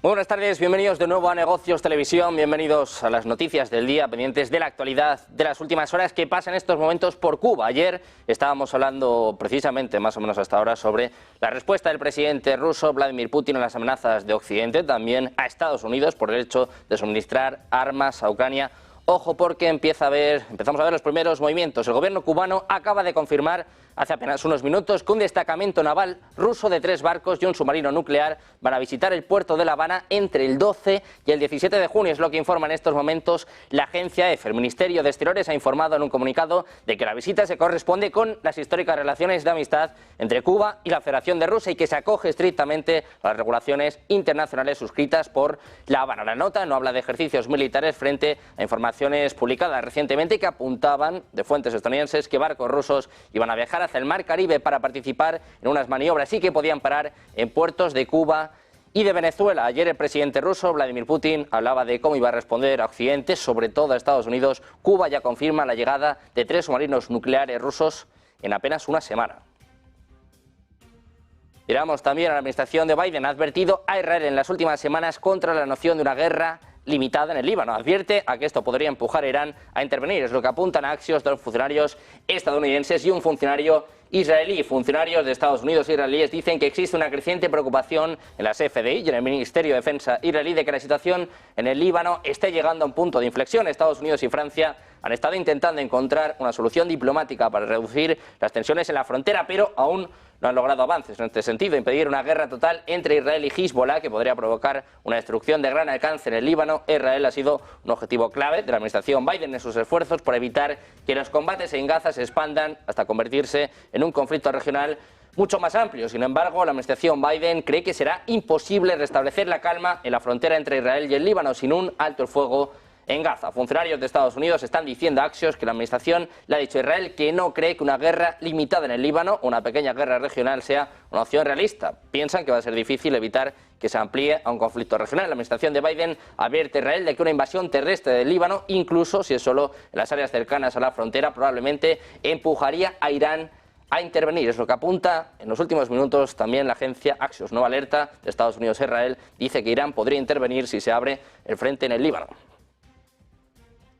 Muy buenas tardes, bienvenidos de nuevo a Negocios Televisión, bienvenidos a las noticias del día, pendientes de la actualidad de las últimas horas que pasan en estos momentos por Cuba. Ayer estábamos hablando precisamente, más o menos hasta ahora, sobre la respuesta del presidente ruso Vladimir Putin a las amenazas de Occidente, también a Estados Unidos por el hecho de suministrar armas a Ucrania. Ojo, porque empezamos a ver los primeros movimientos. El gobierno cubano acaba de confirmar hace apenas unos minutos que un destacamento naval ruso de 3 barcos y un submarino nuclear van a visitar el puerto de La Habana entre el 12 y el 17 de junio. Es lo que informa en estos momentos la agencia EFE. El Ministerio de Exteriores ha informado en un comunicado de que la visita se corresponde con las históricas relaciones de amistad entre Cuba y la Federación de Rusia y que se acoge estrictamente a las regulaciones internacionales suscritas por La Habana. La nota no habla de ejercicios militares frente a informaciones publicadas recientemente que apuntaban de fuentes estadounidenses que barcos rusos iban a viajar hacia el Mar Caribe para participar en unas maniobras y que podían parar en puertos de Cuba y de Venezuela. Ayer el presidente ruso Vladimir Putin hablaba de cómo iba a responder a Occidente, sobre todo a Estados Unidos. Cuba ya confirma la llegada de 3 submarinos nucleares rusos en apenas una semana. Miramos también a la administración de Biden. Ha advertido a Israel en las últimas semanas contra la noción de una guerra limitada en el Líbano. Advierte a que esto podría empujar a Irán a intervenir. Es lo que apuntan a Axios dos funcionarios estadounidenses y un funcionario israelí. Funcionarios de Estados Unidos e israelíes dicen que existe una creciente preocupación en las FDI y en el Ministerio de Defensa israelí de que la situación en el Líbano esté llegando a un punto de inflexión. Estados Unidos y Francia han estado intentando encontrar una solución diplomática para reducir las tensiones en la frontera, pero aún no han logrado avances en este sentido. Impedir una guerra total entre Israel y Hezbollah, que podría provocar una destrucción de gran alcance en el Líbano. Israel ha sido un objetivo clave de la administración Biden en sus esfuerzos por evitar que los combates en Gaza se expandan hasta convertirse en un conflicto regional mucho más amplio. Sin embargo, la administración Biden cree que será imposible restablecer la calma en la frontera entre Israel y el Líbano sin un alto el fuego en Gaza. Funcionarios de Estados Unidos están diciendo a Axios que la administración le ha dicho a Israel que no cree que una guerra limitada en el Líbano o una pequeña guerra regional sea una opción realista. Piensan que va a ser difícil evitar que se amplíe a un conflicto regional. La administración de Biden advierte a Israel de que una invasión terrestre del Líbano, incluso si es solo en las áreas cercanas a la frontera, probablemente empujaría a Irán a intervenir. Es lo que apunta en los últimos minutos también la agencia Axios. Nueva alerta de Estados Unidos a Israel dice que Irán podría intervenir si se abre el frente en el Líbano.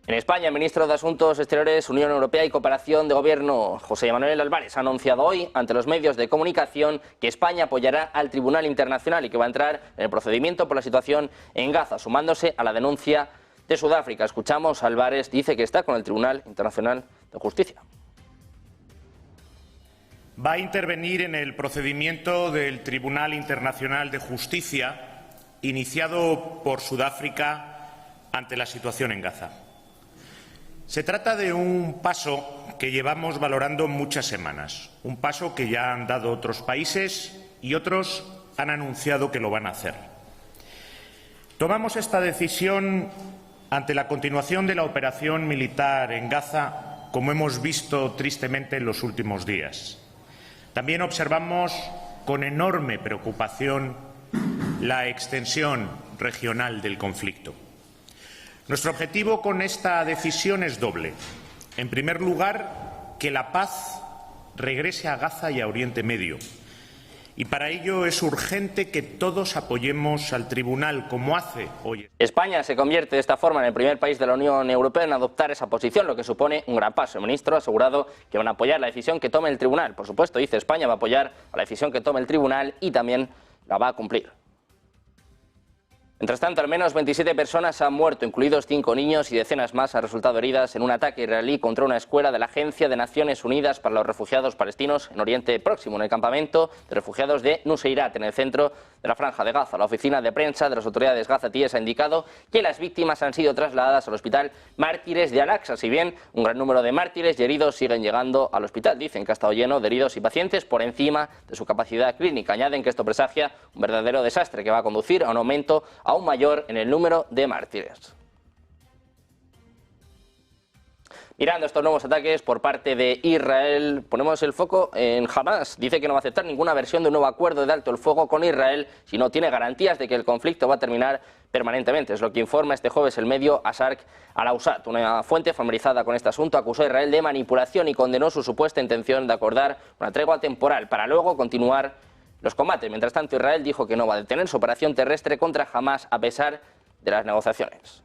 En España, el ministro de Asuntos Exteriores, Unión Europea y Cooperación de Gobierno, José Manuel Álvarez, ha anunciado hoy ante los medios de comunicación que España apoyará al Tribunal Internacional y que va a entrar en el procedimiento por la situación en Gaza, sumándose a la denuncia de Sudáfrica. Escuchamos a Álvarez, dice que está con el Tribunal Internacional de Justicia. Va a intervenir en el procedimiento del Tribunal Internacional de Justicia iniciado por Sudáfrica ante la situación en Gaza. Se trata de un paso que llevamos valorando muchas semanas, un paso que ya han dado otros países y otros han anunciado que lo van a hacer. Tomamos esta decisión ante la continuación de la operación militar en Gaza, como hemos visto tristemente en los últimos días. También observamos con enorme preocupación la extensión regional del conflicto. Nuestro objetivo con esta decisión es doble. En primer lugar, que la paz regrese a Gaza y a Oriente Medio. Y para ello es urgente que todos apoyemos al Tribunal, como hace hoy. España se convierte de esta forma en el primer país de la Unión Europea en adoptar esa posición, lo que supone un gran paso. El ministro ha asegurado que van a apoyar la decisión que tome el Tribunal. Por supuesto, dice España va a apoyar a la decisión que tome el Tribunal y también la va a cumplir. Mientras tanto, al menos 27 personas han muerto, incluidos 5 niños, y decenas más han resultado heridas en un ataque israelí contra una escuela de la Agencia de Naciones Unidas para los Refugiados Palestinos en Oriente Próximo, en el campamento de refugiados de Nuseirat, en el centro de la Franja de Gaza. La oficina de prensa de las autoridades gazatíes ha indicado que las víctimas han sido trasladadas al hospital Mártires de Al-Aqsa, si bien un gran número de mártires y heridos siguen llegando al hospital. Dicen que ha estado lleno de heridos y pacientes por encima de su capacidad clínica. Añaden que esto presagia un verdadero desastre que va a conducir a un aumento aún mayor en el número de mártires. Mirando estos nuevos ataques por parte de Israel, ponemos el foco en Hamas. Dice que no va a aceptar ninguna versión de un nuevo acuerdo de alto el fuego con Israel si no tiene garantías de que el conflicto va a terminar permanentemente. Es lo que informa este jueves el medio Asark al-Awsat. Una fuente familiarizada con este asunto acusó a Israel de manipulación y condenó su supuesta intención de acordar una tregua temporal para luego continuar los combates. Mientras tanto, Israel dijo que no va a detener su operación terrestre contra Hamás a pesar de las negociaciones.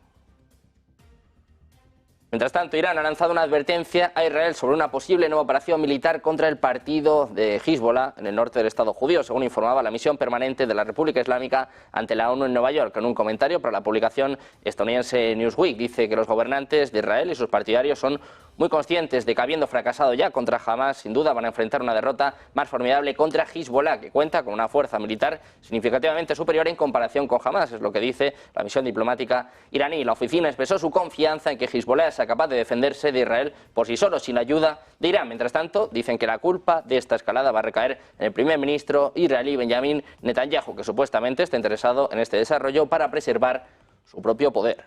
Mientras tanto, Irán ha lanzado una advertencia a Israel sobre una posible nueva operación militar contra el partido de Hezbollah en el norte del Estado judío, según informaba la misión permanente de la República Islámica ante la ONU en Nueva York. En un comentario para la publicación estadounidense Newsweek, dice que los gobernantes de Israel y sus partidarios son muy conscientes de que, habiendo fracasado ya contra Hamás, sin duda van a enfrentar una derrota más formidable contra Hezbollah, que cuenta con una fuerza militar significativamente superior en comparación con Hamás, es lo que dice la misión diplomática iraní. La oficina expresó su confianza en que Hezbollah sea capaz de defenderse de Israel por sí solo, sin ayuda de Irán. Mientras tanto, dicen que la culpa de esta escalada va a recaer en el primer ministro israelí Benjamin Netanyahu, que supuestamente está interesado en este desarrollo para preservar su propio poder.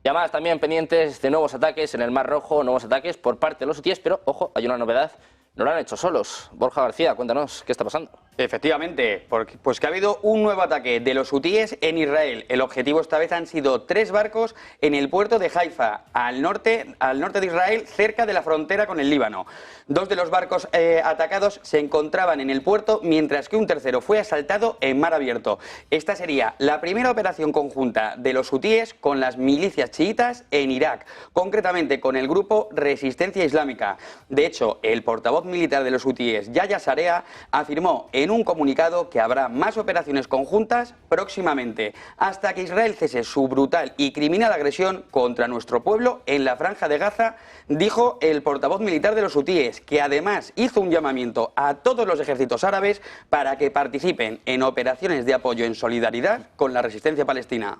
Y además también pendientes de nuevos ataques en el Mar Rojo, nuevos ataques por parte de los hutíes, pero ojo, hay una novedad, no lo han hecho solos. Borja García, cuéntanos, ¿qué está pasando? Efectivamente, pues que ha habido un nuevo ataque de los hutíes en Israel. El objetivo esta vez han sido 3 barcos en el puerto de Haifa, al norte de Israel, cerca de la frontera con el Líbano. 2 de los barcos atacados se encontraban en el puerto, mientras que un tercero fue asaltado en mar abierto. Esta sería la primera operación conjunta de los hutíes con las milicias chiitas en Irak, concretamente con el grupo Resistencia Islámica. De hecho, el portavoz militar de los hutíes, Yahya Sarea, afirmó en un comunicado que habrá más operaciones conjuntas próximamente, hasta que Israel cese su brutal y criminal agresión contra nuestro pueblo en la Franja de Gaza, dijo el portavoz militar de los hutíes, que además hizo un llamamiento a todos los ejércitos árabes para que participen en operaciones de apoyo en solidaridad con la resistencia palestina.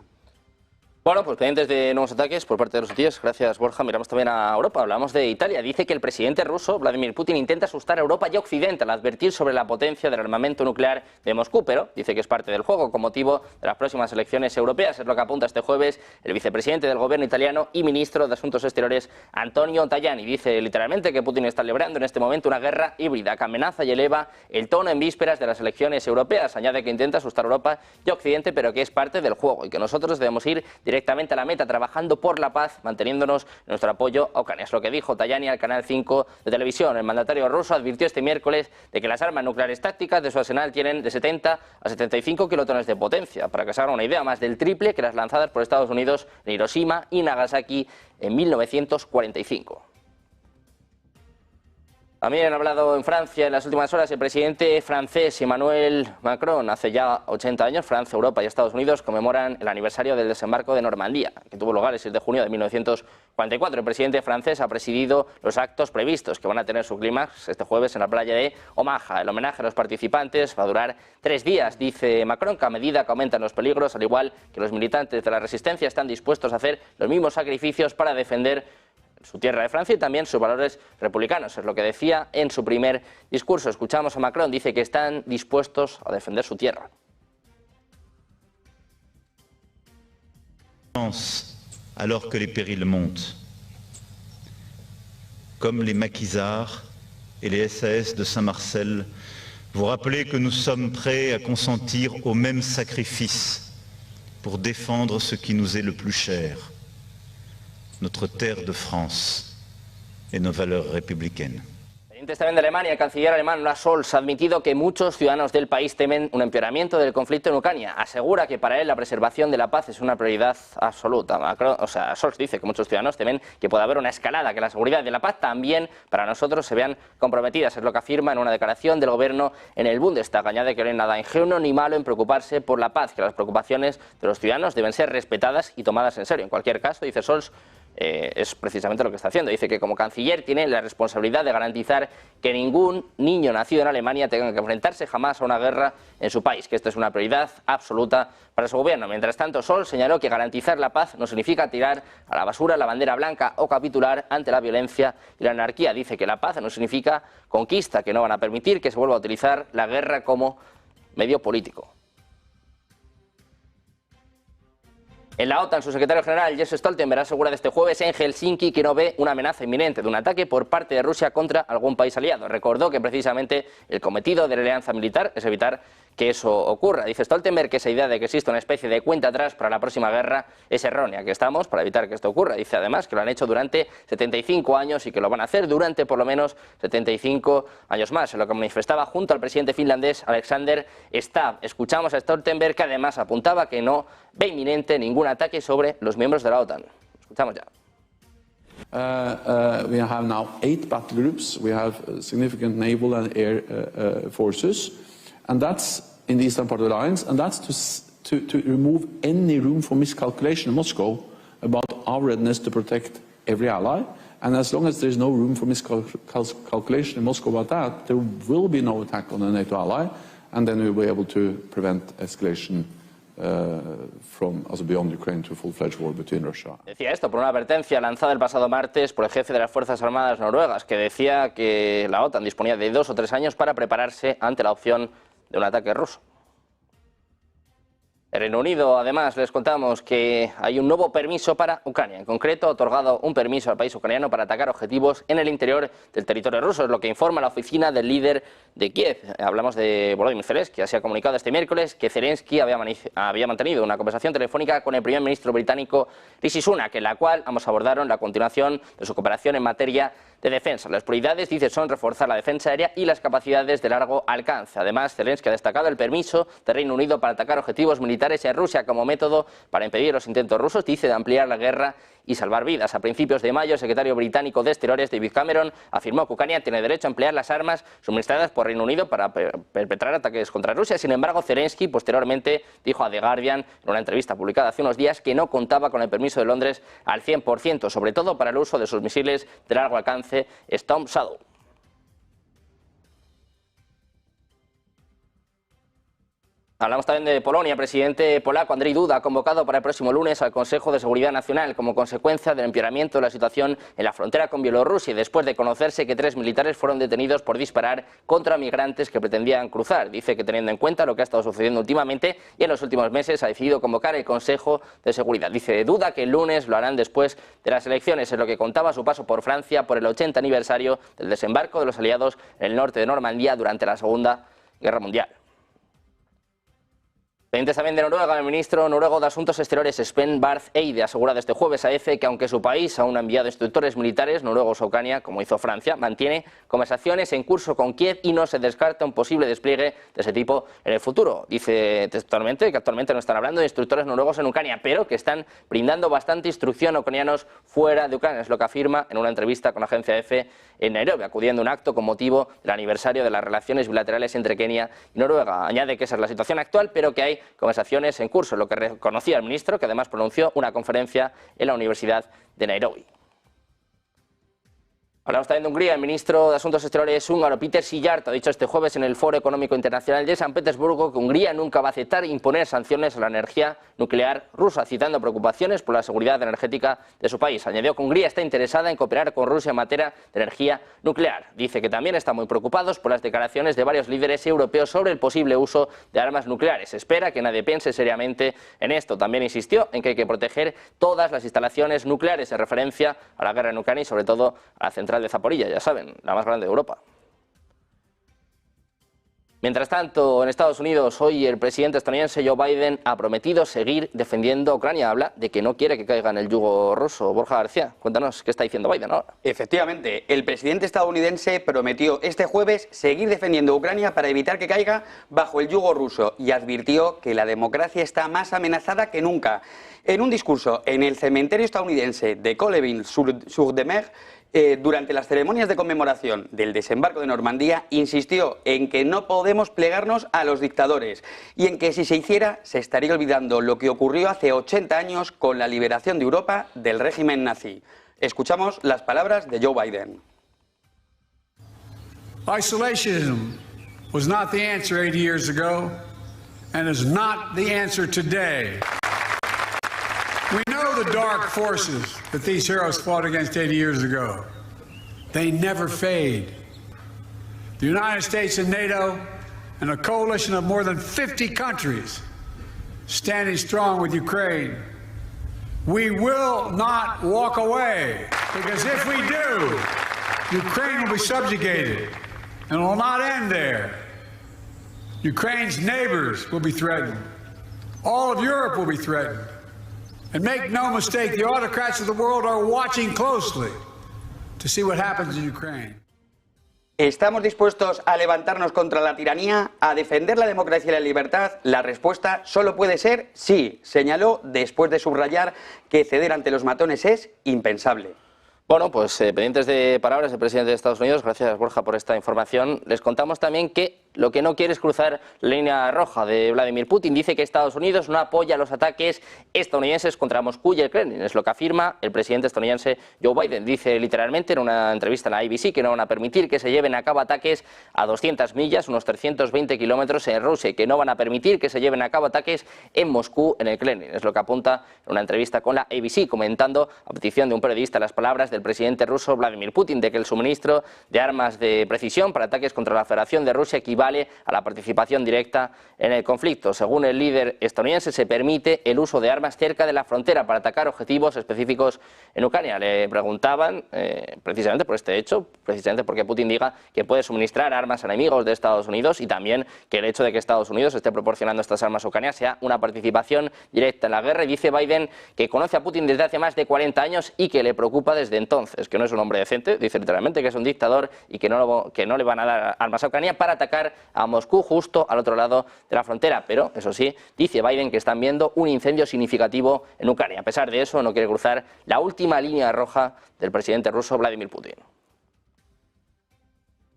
Bueno, pues pendientes de nuevos ataques por parte de los hutíes. Gracias, Borja. Miramos también a Europa. Hablamos de Italia. Dice que el presidente ruso, Vladimir Putin, intenta asustar a Europa y a Occidente al advertir sobre la potencia del armamento nuclear de Moscú, pero dice que es parte del juego con motivo de las próximas elecciones europeas. Es lo que apunta este jueves el vicepresidente del gobierno italiano y ministro de Asuntos Exteriores, Antonio Tajani. Dice literalmente que Putin está librando en este momento una guerra híbrida que amenaza y eleva el tono en vísperas de las elecciones europeas. Añade que intenta asustar a Europa y a Occidente, pero que es parte del juego y que nosotros debemos ir directamente a la meta, trabajando por la paz, manteniéndonos en nuestro apoyo a Ucrania. Es lo que dijo Tajani al Canal 5 de televisión. El mandatario ruso advirtió este miércoles de que las armas nucleares tácticas de su arsenal tienen de 70 a 75 kilotones de potencia. Para que se hagan una idea, más del triple que las lanzadas por Estados Unidos en Hiroshima y Nagasaki en 1945. También ha hablado en Francia en las últimas horas el presidente francés Emmanuel Macron. Hace ya 80 años, Francia, Europa y Estados Unidos conmemoran el aniversario del desembarco de Normandía, que tuvo lugar el 6 de junio de 1944. El presidente francés ha presidido los actos previstos, que van a tener su clímax este jueves en la playa de Omaha. El homenaje a los participantes va a durar 3 días. Dice Macron que a medida que aumentan los peligros, al igual que los militantes de la resistencia, están dispuestos a hacer los mismos sacrificios para defender su tierra de Francia y también sus valores republicanos. Es lo que decía en su primer discurso. Escuchamos a Macron, dice que están dispuestos a defender su tierra. Alors que les périls montent, comme les maquisards et les SAS de Saint-Marcel, vous rappelez que nous sommes prêts à consentir aux mêmes sacrifices pour défendre ce qui nous est le plus cher, notre terre de France et nos valeurs républicaines. También de Alemania, el canciller alemán Olaf Scholz ha admitido que muchos ciudadanos del país temen un empeoramiento del conflicto en Ucrania. Asegura que para él la preservación de la paz es una prioridad absoluta. Scholz dice que muchos ciudadanos temen que pueda haber una escalada, que la seguridad y la paz también para nosotros se vean comprometidas. Es lo que afirma en una declaración del gobierno en el Bundestag. Añade que no hay nada ingenuo ni malo en preocuparse por la paz, que las preocupaciones de los ciudadanos deben ser respetadas y tomadas en serio. En cualquier caso, dice Scholz, es precisamente lo que está haciendo. Dice que como canciller tiene la responsabilidad de garantizar que ningún niño nacido en Alemania tenga que enfrentarse jamás a una guerra en su país, que esto es una prioridad absoluta para su gobierno. Mientras tanto, Scholz señaló que garantizar la paz no significa tirar a la basura la bandera blanca o capitular ante la violencia y la anarquía. Dice que la paz no significa conquista, que no van a permitir que se vuelva a utilizar la guerra como medio político. En la OTAN, su secretario general, Jens Stoltenberg, asegura este jueves en Helsinki que no ve una amenaza inminente de un ataque por parte de Rusia contra algún país aliado. Recordó que precisamente el cometido de la alianza militar es evitar que eso ocurra. Dice Stoltenberg que esa idea de que existe una especie de cuenta atrás para la próxima guerra es errónea, que estamos para evitar que esto ocurra. Dice además que lo han hecho durante 75 años y que lo van a hacer durante por lo menos 75 años más, en lo que manifestaba junto al presidente finlandés Alexander Stubb. Escuchamos a Stoltenberg, que además apuntaba que no ve inminente ningún ataque sobre los miembros de la OTAN. Escuchamos ya. We have now 8 battle groups. We have significant naval and air forces, and that's in the eastern part of the alliance, and that's to remove any room for miscalculation in Moscow about our readiness to protect every ally. And as long as there's no room for miscalculation in Moscow about that, there will be no attack on a NATO ally, and then we'll be able to prevent escalation from beyond Ukraine to a full-fledged war between Russia. Decía esto por una advertencia lanzada el pasado martes por el jefe de las Fuerzas Armadas noruegas, que decía que la OTAN disponía de 2 o 3 años para prepararse ante la opción de un ataque ruso. El Reino Unido, además, les contamos que hay un nuevo permiso para Ucrania. En concreto, ha otorgado un permiso al país ucraniano para atacar objetivos en el interior del territorio ruso. Es lo que informa la oficina del líder de Kiev. Hablamos de Volodymyr Zelensky. Así ha comunicado este miércoles que Zelensky había mantenido una conversación telefónica con el primer ministro británico Rishi Sunak, en la cual ambos abordaron la continuación de su cooperación en materia de defensa. Las prioridades, dice, son reforzar la defensa aérea y las capacidades de largo alcance. Además, Zelensky ha destacado el permiso del Reino Unido para atacar objetivos militares en Rusia como método para impedir los intentos rusos, dice, de ampliar la guerra y salvar vidas. A principios de mayo, el secretario británico de Exteriores, David Cameron, afirmó que Ucrania tiene derecho a emplear las armas suministradas por Reino Unido para perpetrar ataques contra Rusia. Sin embargo, Zelensky posteriormente dijo a The Guardian, en una entrevista publicada hace unos días, que no contaba con el permiso de Londres al 100%, sobre todo para el uso de sus misiles de largo alcance Storm Shadow. Hablamos también de Polonia. El presidente polaco Andrzej Duda ha convocado para el próximo lunes al Consejo de Seguridad Nacional como consecuencia del empeoramiento de la situación en la frontera con Bielorrusia, después de conocerse que 3 militares fueron detenidos por disparar contra migrantes que pretendían cruzar. Dice que, teniendo en cuenta lo que ha estado sucediendo últimamente y en los últimos meses, ha decidido convocar el Consejo de Seguridad. Dice Duda que el lunes lo harán después de las elecciones, en lo que contaba su paso por Francia por el 80 aniversario del desembarco de los aliados en el norte de Normandía durante la Segunda Guerra Mundial. Pendientes también de Noruega, el ministro noruego de Asuntos Exteriores, Espen Barth Eide, ha asegurado este jueves a EFE que aunque su país aún ha enviado instructores militares noruegos a Ucrania, como hizo Francia, mantiene conversaciones en curso con Kiev y no se descarta un posible despliegue de ese tipo en el futuro. Dice textualmente que actualmente no están hablando de instructores noruegos en Ucrania, pero que están brindando bastante instrucción a ucranianos fuera de Ucrania. Es lo que afirma en una entrevista con la agencia EFE en Nairobi, acudiendo a un acto con motivo del aniversario de las relaciones bilaterales entre Kenia y Noruega. Añade que esa es la situación actual, pero que hay conversaciones en curso, lo que reconocía el ministro, que además pronunció una conferencia en la Universidad de Nairobi. Hablamos también de Hungría. El ministro de Asuntos Exteriores húngaro, Péter Szijjártó, ha dicho este jueves en el Foro Económico Internacional de San Petersburgo que Hungría nunca va a aceptar imponer sanciones a la energía nuclear rusa, citando preocupaciones por la seguridad energética de su país. Añadió que Hungría está interesada en cooperar con Rusia en materia de energía nuclear. Dice que también están muy preocupados por las declaraciones de varios líderes europeos sobre el posible uso de armas nucleares. Espera que nadie piense seriamente en esto. También insistió en que hay que proteger todas las instalaciones nucleares, en referencia a la guerra en Ucrania y sobre todo a la central de Zaporilla, ya saben, la más grande de Europa. Mientras tanto, en Estados Unidos, hoy el presidente estadounidense Joe Biden ha prometido seguir defendiendo a Ucrania. Habla de que no quiere que caiga en el yugo ruso. Borja García, cuéntanos qué está diciendo Biden ahora. Efectivamente, el presidente estadounidense prometió este jueves seguir defendiendo a Ucrania para evitar que caiga bajo el yugo ruso y advirtió que la democracia está más amenazada que nunca. En un discurso en el cementerio estadounidense de Colleville-sur-Mer, durante las ceremonias de conmemoración del desembarco de Normandía, insistió en que no podemos plegarnos a los dictadores y en que si se hiciera se estaría olvidando lo que ocurrió hace 80 años con la liberación de Europa del régimen nazi. Escuchamos las palabras de Joe Biden. Isolationism was not the answer 80 years ago and is not the answer today. We know the dark forces that these heroes fought against 80 years ago. They never fade. The United States and NATO and a coalition of more than 50 countries standing strong with Ukraine We will not walk away, because if we do, Ukraine will be subjugated, and it will not end there. Ukraine's neighbors will be threatened. All of Europe will be threatened. And make no mistake, the autocrats of the world are watching closely to see what happens in Ukraine. ¿Estamos dispuestos a levantarnos contra la tiranía, a defender la democracia y la libertad? La respuesta solo puede ser sí, señaló después de subrayar que ceder ante los matones es impensable. Bueno, pues pendientes de palabras del presidente de Estados Unidos, gracias Borja por esta información. Les contamos también que lo que no quiere es cruzar la línea roja de Vladimir Putin. Dice que Estados Unidos no apoya los ataques estadounidenses contra Moscú y el Kremlin. Es lo que afirma el presidente estadounidense Joe Biden. Dice literalmente en una entrevista en la ABC que no van a permitir que se lleven a cabo ataques a 200 millas, unos 320 kilómetros en Rusia, y que no van a permitir que se lleven a cabo ataques en Moscú, en el Kremlin. Es lo que apunta en una entrevista con la ABC, comentando a petición de un periodista las palabras del presidente ruso Vladimir Putin de que el suministro de armas de precisión para ataques contra la Federación de Rusia equivale a la participación directa en el conflicto. Según el líder estadounidense, se permite el uso de armas cerca de la frontera para atacar objetivos específicos en Ucrania. Le preguntaban precisamente por este hecho, precisamente porque Putin diga que puede suministrar armas a enemigos de Estados Unidos, y también que el hecho de que Estados Unidos esté proporcionando estas armas a Ucrania sea una participación directa en la guerra. Y dice Biden que conoce a Putin desde hace más de 40 años y que le preocupa desde entonces, que no es un hombre decente, dice literalmente que es un dictador y que no le van a dar armas a Ucrania para atacar a Moscú justo al otro lado de la frontera. Pero, eso sí, dice Biden que están viendo un incendio significativo en Ucrania. A pesar de eso, no quiere cruzar la última línea roja del presidente ruso Vladimir Putin.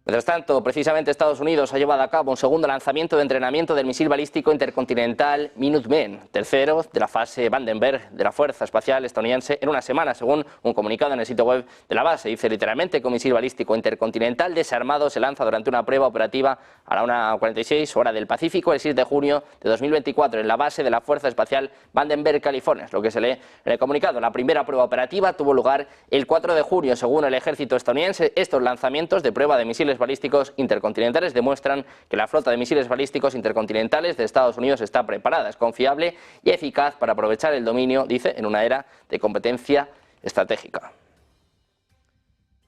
Mientras tanto, precisamente Estados Unidos ha llevado a cabo un segundo lanzamiento de entrenamiento del misil balístico intercontinental Minuteman, tercero de la fase Vandenberg de la Fuerza Espacial estadounidense, en una semana, según un comunicado en el sitio web de la base. Dice literalmente que un misil balístico intercontinental desarmado se lanza durante una prueba operativa a la 1:46 hora del Pacífico el 6 de junio de 2024 en la base de la Fuerza Espacial Vandenberg, California. Es lo que se lee en el comunicado. La primera prueba operativa tuvo lugar el 4 de junio, según el ejército estadounidense. Estos lanzamientos de prueba de misiles balísticos intercontinentales demuestran que la flota de misiles balísticos intercontinentales de Estados Unidos está preparada, es confiable y eficaz para aprovechar el dominio, dice, en una era de competencia estratégica.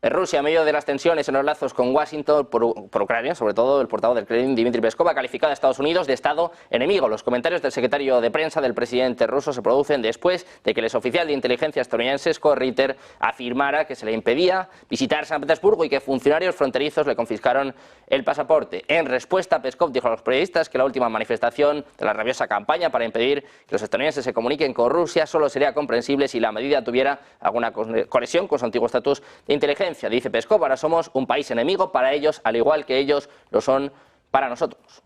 En Rusia, en medio de las tensiones en los lazos con Washington por Ucrania, sobre todo el portavoz del Kremlin, Dmitry Peskov, ha calificado a Estados Unidos de Estado enemigo. Los comentarios del secretario de prensa del presidente ruso se producen después de que el exoficial de inteligencia estadounidense Scott Ritter afirmara que se le impedía visitar San Petersburgo y que funcionarios fronterizos le confiscaron el pasaporte. En respuesta, Peskov dijo a los periodistas que la última manifestación de la rabiosa campaña para impedir que los estadounidenses se comuniquen con Rusia solo sería comprensible si la medida tuviera alguna conexión con su antiguo estatus de inteligencia. Dice Peskov, ahora somos un país enemigo para ellos, al igual que ellos lo son para nosotros.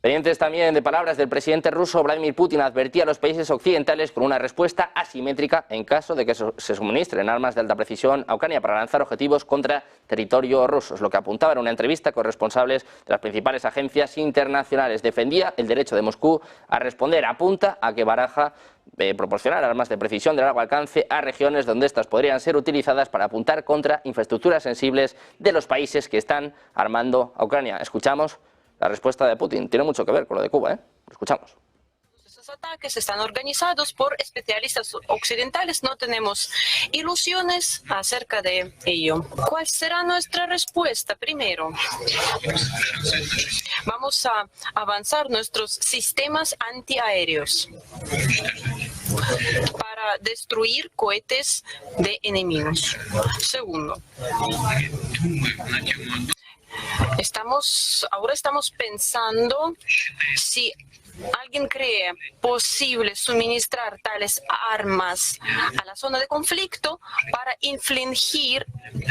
Pendientes también de palabras del presidente ruso, Vladimir Putin advertía a los países occidentales con una respuesta asimétrica en caso de que se suministren armas de alta precisión a Ucrania para lanzar objetivos contra territorio ruso. Es lo que apuntaba en una entrevista con responsables de las principales agencias internacionales. Defendía el derecho de Moscú a responder. Apunta a que baraja proporcionar armas de precisión de largo alcance a regiones donde estas podrían ser utilizadas para apuntar contra infraestructuras sensibles de los países que están armando a Ucrania. Escuchamos la respuesta de Putin. Tiene mucho que ver con lo de Cuba, ¿eh? Lo escuchamos. Esos ataques están organizados por especialistas occidentales, no tenemos ilusiones acerca de ello. ¿Cuál será nuestra respuesta? Primero, vamos a avanzar nuestros sistemas antiaéreos para destruir cohetes de enemigos. Segundo, ahora estamos pensando si alguien cree posible suministrar tales armas a la zona de conflicto para infligir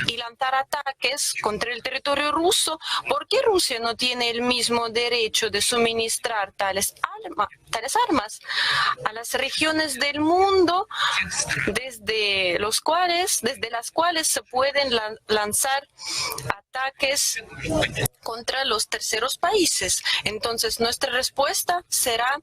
y lanzar ataques contra el territorio ruso. ¿Por qué Rusia no tiene el mismo derecho de suministrar tales armas a las regiones del mundo desde las cuales se pueden lanzar ataques ataques contra los terceros países. Entonces, nuestra respuesta será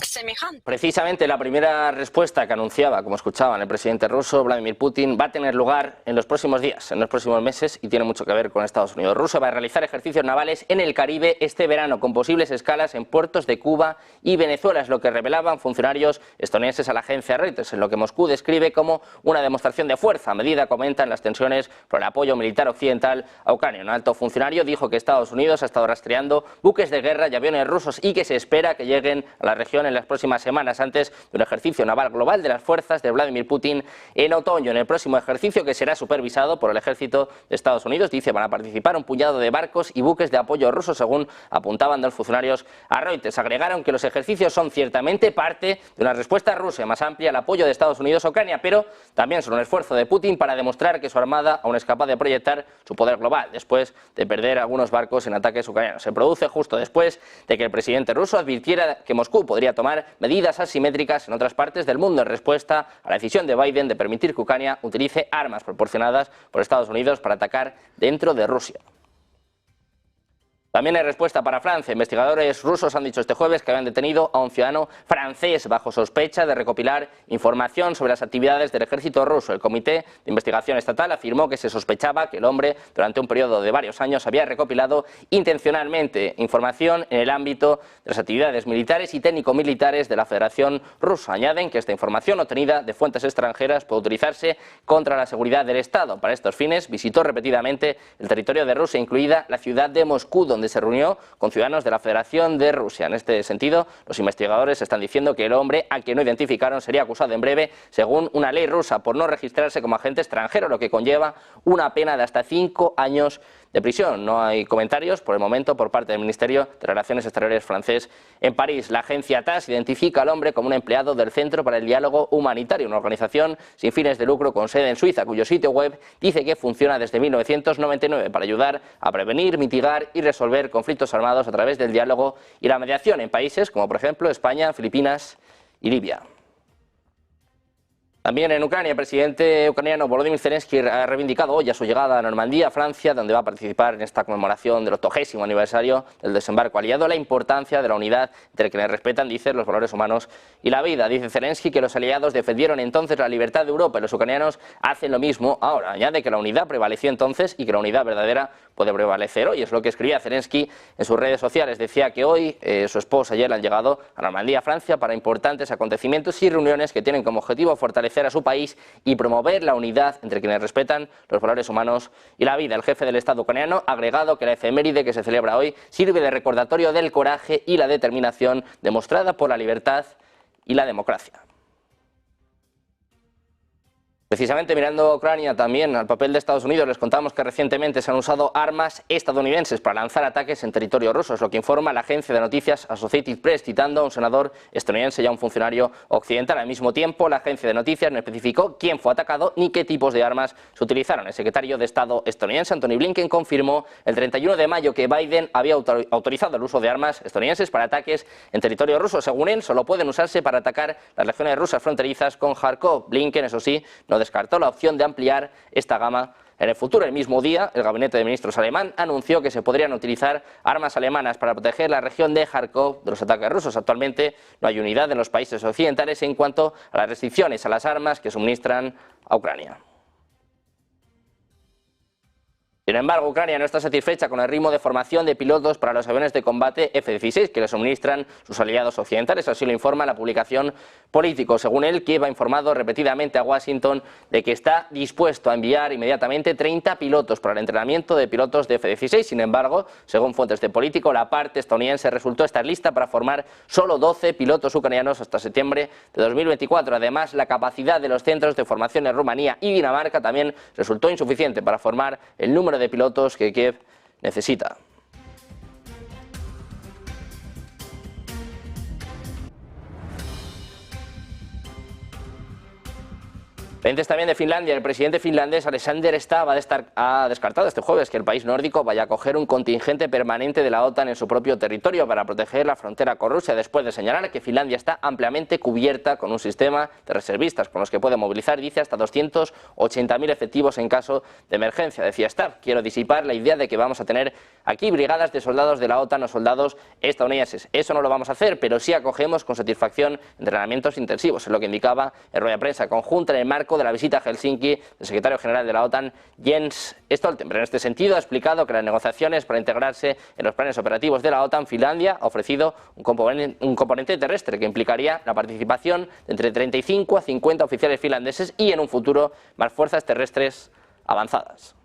semejante. Precisamente la primera respuesta que anunciaba, como escuchaban, el presidente ruso, Vladimir Putin, va a tener lugar en los próximos días, en los próximos meses, y tiene mucho que ver con Estados Unidos. Rusia va a realizar ejercicios navales en el Caribe este verano, con posibles escalas en puertos de Cuba y Venezuela, es lo que revelaban funcionarios estadounidenses a la agencia Reuters, en lo que Moscú describe como una demostración de fuerza, a medida que aumentan las tensiones por el apoyo militar occidental a Ucrania. Un alto funcionario dijo que Estados Unidos ha estado rastreando buques de guerra y aviones rusos y que se espera que lleguen a la región en las próximas semanas, antes de un ejercicio naval global de las fuerzas de Vladimir Putin en otoño. En el próximo ejercicio, que será supervisado por el ejército de Estados Unidos, dice, van a participar un puñado de barcos y buques de apoyo rusos, según apuntaban los funcionarios a Reuters. Agregaron que los ejercicios son ciertamente parte de una respuesta rusa más amplia al apoyo de Estados Unidos a Ucrania, pero también son un esfuerzo de Putin para demostrar que su armada aún es capaz de proyectar su poder global, después de perder algunos barcos en ataques ucranianos. Se produce justo después de que el presidente ruso advirtiera que Moscú podría tomar medidas asimétricas en otras partes del mundo en respuesta a la decisión de Biden de permitir que Ucrania utilice armas proporcionadas por Estados Unidos para atacar dentro de Rusia. También hay respuesta para Francia. Investigadores rusos han dicho este jueves que habían detenido a un ciudadano francés bajo sospecha de recopilar información sobre las actividades del ejército ruso. El Comité de Investigación Estatal afirmó que se sospechaba que el hombre, durante un periodo de varios años, había recopilado intencionalmente información en el ámbito de las actividades militares y técnico-militares de la Federación Rusa. Añaden que esta información obtenida de fuentes extranjeras puede utilizarse contra la seguridad del Estado. Para estos fines, visitó repetidamente el territorio de Rusia, incluida la ciudad de Moscú, donde se reunió con ciudadanos de la Federación de Rusia. En este sentido, los investigadores están diciendo que el hombre, a quien no identificaron, sería acusado en breve, según una ley rusa, por no registrarse como agente extranjero, lo que conlleva una pena de hasta 5 años de prisión. No hay comentarios por el momento por parte del Ministerio de Relaciones Exteriores francés en París. La agencia TASS identifica al hombre como un empleado del Centro para el Diálogo Humanitario, una organización sin fines de lucro con sede en Suiza, cuyo sitio web dice que funciona desde 1999 para ayudar a prevenir, mitigar y resolver conflictos armados a través del diálogo y la mediación en países como, por ejemplo, España, Filipinas y Libia. También en Ucrania, el presidente ucraniano Volodymyr Zelensky ha reivindicado hoy a su llegada a Normandía, Francia, donde va a participar en esta conmemoración del 80º aniversario del desembarco aliado, la importancia de la unidad entre quienes respetan, dice, los valores humanos y la vida. Dice Zelensky que los aliados defendieron entonces la libertad de Europa y los ucranianos hacen lo mismo ahora. Añade que la unidad prevaleció entonces y que la unidad verdadera puede prevalecer hoy. Es lo que escribía Zelensky en sus redes sociales. Decía que hoy su esposa y él han llegado a Normandía, Francia, para importantes acontecimientos y reuniones que tienen como objetivo fortalecer a su país y promover la unidad entre quienes respetan los valores humanos y la vida. El jefe del Estado ucraniano ha agregado que la efeméride que se celebra hoy sirve de recordatorio del coraje y la determinación demostrada por la libertad y la democracia. Precisamente mirando a Ucrania, también al papel de Estados Unidos, les contamos que recientemente se han usado armas estadounidenses para lanzar ataques en territorio ruso, es lo que informa la agencia de noticias Associated Press, citando a un senador estadounidense y a un funcionario occidental. Al mismo tiempo, la agencia de noticias no especificó quién fue atacado ni qué tipos de armas se utilizaron. El secretario de Estado estadounidense, Antony Blinken, confirmó el 31 de mayo que Biden había autorizado el uso de armas estadounidenses para ataques en territorio ruso. Según él, solo pueden usarse para atacar las regiones rusas fronterizas con Kharkov. Blinken, eso sí, no descartó la opción de ampliar esta gama en el futuro. El mismo día, el gabinete de ministros alemán anunció que se podrían utilizar armas alemanas para proteger la región de Kharkov de los ataques rusos. Actualmente no hay unidad en los países occidentales en cuanto a las restricciones a las armas que suministran a Ucrania. Sin embargo, Ucrania no está satisfecha con el ritmo de formación de pilotos para los aviones de combate F-16 que le suministran sus aliados occidentales. Así lo informa la publicación Político. Según él, Kiev ha informado repetidamente a Washington de que está dispuesto a enviar inmediatamente 30 pilotos para el entrenamiento de pilotos de F-16. Sin embargo, según fuentes de Político, la parte estadounidense resultó estar lista para formar solo 12 pilotos ucranianos hasta septiembre de 2024. Además, la capacidad de los centros de formación en Rumanía y Dinamarca también resultó insuficiente para formar el número de pilotos que Kiev necesita. Pendientes también de Finlandia, el presidente finlandés Alexander Stubb ha descartado este jueves que el país nórdico vaya a acoger un contingente permanente de la OTAN en su propio territorio para proteger la frontera con Rusia, después de señalar que Finlandia está ampliamente cubierta con un sistema de reservistas con los que puede movilizar, dice, hasta 280.000 efectivos en caso de emergencia. Decía Stubb: quiero disipar la idea de que vamos a tener aquí brigadas de soldados de la OTAN o soldados estadounidenses. Eso no lo vamos a hacer, pero sí acogemos con satisfacción entrenamientos intensivos, es lo que indicaba en rueda de prensa conjunta en el marco de la visita a Helsinki del secretario general de la OTAN, Jens Stoltenberg. En este sentido, ha explicado que las negociaciones para integrarse en los planes operativos de la OTAN, Finlandia ha ofrecido un componente terrestre que implicaría la participación de entre 35 a 50 oficiales finlandeses y, en un futuro, más fuerzas terrestres avanzadas.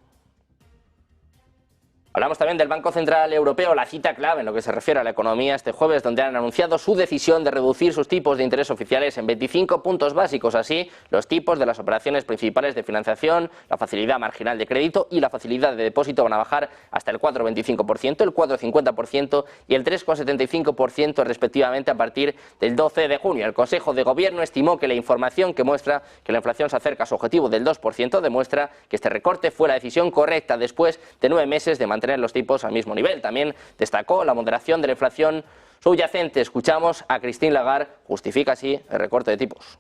Hablamos también del Banco Central Europeo, la cita clave en lo que se refiere a la economía este jueves, donde han anunciado su decisión de reducir sus tipos de interés oficiales en 25 puntos básicos. Así, los tipos de las operaciones principales de financiación, la facilidad marginal de crédito y la facilidad de depósito van a bajar hasta el 4,25%, el 4,50% y el 3,75% respectivamente a partir del 12 de junio. El Consejo de Gobierno estimó que la información que muestra que la inflación se acerca a su objetivo del 2% demuestra que este recorte fue la decisión correcta después de 9 meses de mantener los tipos al mismo nivel. También destacó la moderación de la inflación subyacente. Escuchamos a Christine Lagarde, justifica así el recorte de tipos.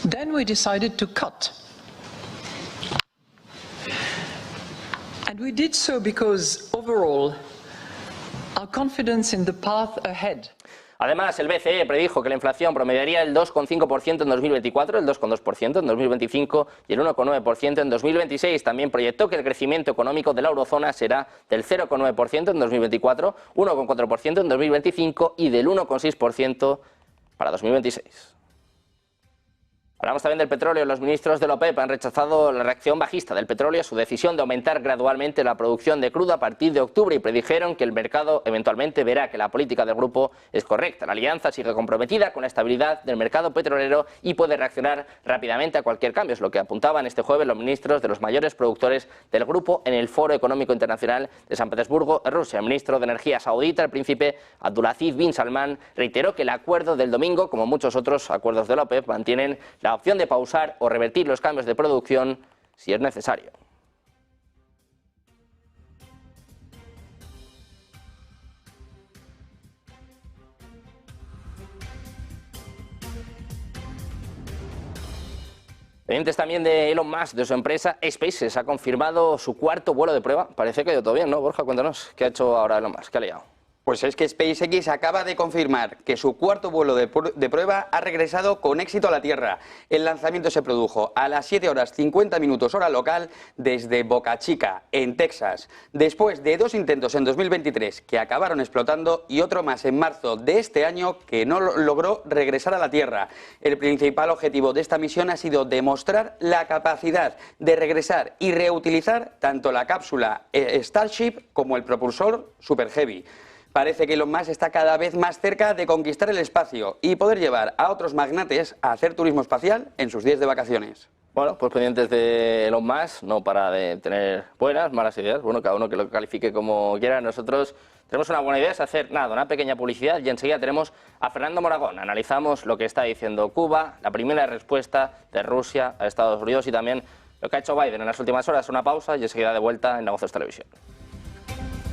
Then we decided to cut. And we did so because overall our confidence in the path ahead. Además, el BCE predijo que la inflación promediaría el 2,5% en 2024, el 2,2% en 2025 y el 1,9% en 2026. También proyectó que el crecimiento económico de la eurozona será del 0,9% en 2024, 1,4% en 2025 y del 1,6% para 2026. Hablamos también del petróleo. Los ministros de la OPEP han rechazado la reacción bajista del petróleo a su decisión de aumentar gradualmente la producción de crudo a partir de octubre y predijeron que el mercado eventualmente verá que la política del grupo es correcta. La alianza sigue comprometida con la estabilidad del mercado petrolero y puede reaccionar rápidamente a cualquier cambio. Es lo que apuntaban este jueves los ministros de los mayores productores del grupo en el Foro Económico Internacional de San Petersburgo, Rusia. El ministro de Energía saudita, el príncipe Abdulaziz bin Salman, reiteró que el acuerdo del domingo, como muchos otros acuerdos de la OPEP, mantienen la opción de pausar o revertir los cambios de producción si es necesario. Pendientes también de Elon Musk, de su empresa SpaceX, ha confirmado su cuarto vuelo de prueba. Parece que ha ido todo bien, ¿no, Borja? Cuéntanos, ¿qué ha hecho ahora Elon Musk? ¿Qué ha liado? Pues es que SpaceX acaba de confirmar que su cuarto vuelo de prueba ha regresado con éxito a la Tierra. El lanzamiento se produjo a las 7 horas 50 minutos hora local desde Boca Chica, en Texas. Después de 2 intentos en 2023 que acabaron explotando y otro más en marzo de este año que no logró regresar a la Tierra. El principal objetivo de esta misión ha sido demostrar la capacidad de regresar y reutilizar tanto la cápsula Starship como el propulsor Super Heavy. Parece que Elon Musk está cada vez más cerca de conquistar el espacio y poder llevar a otros magnates a hacer turismo espacial en sus días de vacaciones. Bueno, pues pendientes de Elon Musk, no para de tener buenas, malas ideas. Bueno, cada uno que lo califique como quiera. Nosotros tenemos una buena idea, es hacer una pequeña publicidad y enseguida tenemos a Fernando Moragón. Analizamos lo que está diciendo Cuba, la primera respuesta de Rusia a Estados Unidos y también lo que ha hecho Biden en las últimas horas. Una pausa y enseguida de vuelta en Negocios Televisión.